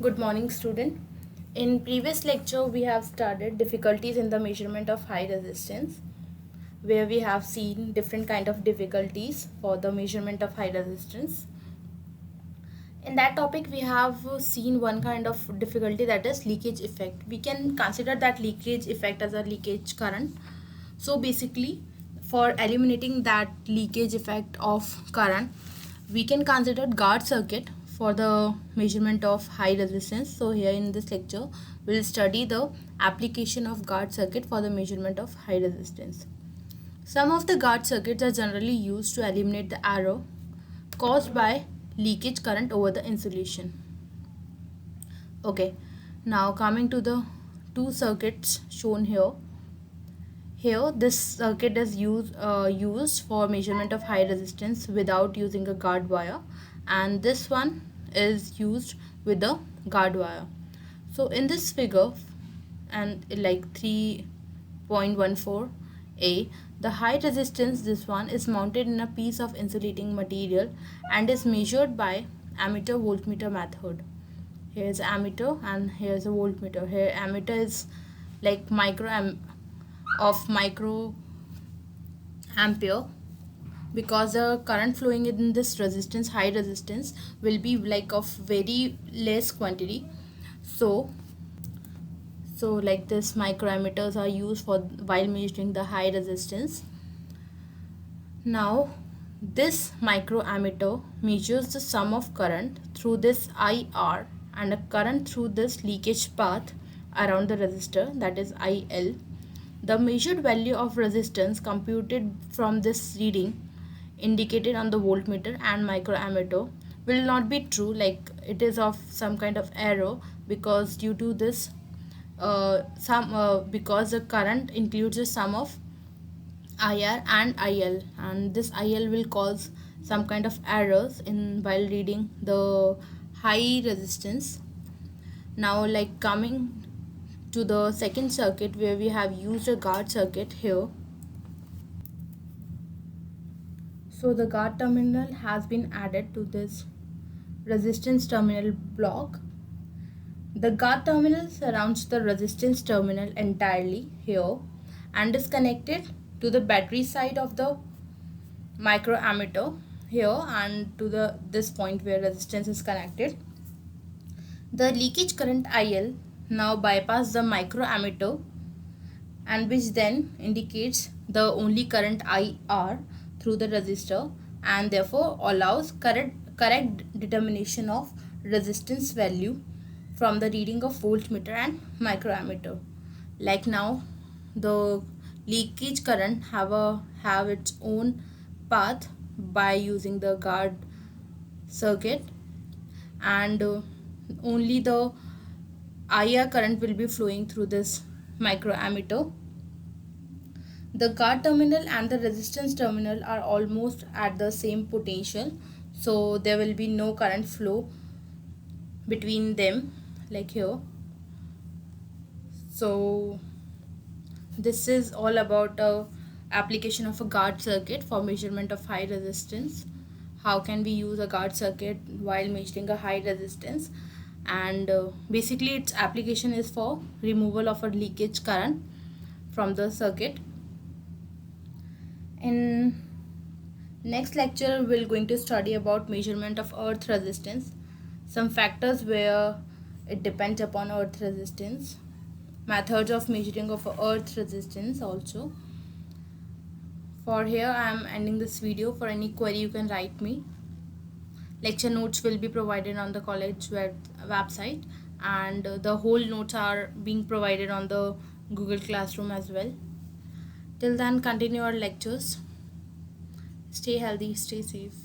Good morning, student. In previous lecture, we have studied difficulties in the measurement of high resistance, where we have seen different kind of difficulties for the measurement of high resistance. In that topic, we have seen one kind of difficulty, that is leakage effect. We can consider that leakage effect as a leakage current. So basically, for eliminating that leakage effect of current, we can consider guard circuit for the measurement of high resistance. So here in this lecture, we'll study the application of guard circuit for the measurement of high resistance. Some of the guard circuits are generally used to eliminate the error caused by leakage current over the insulation. Okay, now coming to the two circuits shown here. Here, this circuit is used for measurement of high resistance without using a guard wire, and this one is used with a guard wire. So in this figure, and like 3.14a, the high resistance, this one is mounted in a piece of insulating material and is measured by ammeter voltmeter method. Here's ammeter and here's a voltmeter. Here ammeter is like micro ampere, because the current flowing in this resistance, high resistance, will be like of very less quantity. So like this microammeters are used for while measuring the high resistance. Now this microammeter measures the sum of current through this IR and a current through this leakage path around the resistor, that is IL. The measured value of resistance computed from this reading indicated on the voltmeter and microammeter will not be true, like it is of some kind of error, because due to this because the current includes the sum of IR and IL, and this IL will cause some kind of errors in while reading the high resistance. Now like coming to the second circuit, where we have used a guard circuit here. So the guard terminal has been added to this resistance terminal block. The guard terminal surrounds the resistance terminal entirely here and is connected to the battery side of the microammeter here and to this point where resistance is connected. The leakage current IL now bypass the microammeter, and which then indicates the only current IR through the resistor, and therefore allows correct determination of resistance value from the reading of voltmeter and microammeter. Like now the leakage current have its own path by using the guard circuit, and only the IR current will be flowing through this microammeter. The guard terminal and the resistance terminal are almost at the same potential, so there will be no current flow between them, like here. So this is all about application of a guard circuit for measurement of high resistance. How can we use a guard circuit while measuring a high resistance, and basically its application is for removal of a leakage current from the circuit. In next lecture, we're going to study about measurement of earth resistance, some factors where it depends upon earth resistance, methods of measuring of earth resistance also. For here I am ending this video. For any query you can write me. Lecture notes will be provided on the college website, and the whole notes are being provided on the Google Classroom as well. Till then, continue our lectures. Stay healthy, stay safe.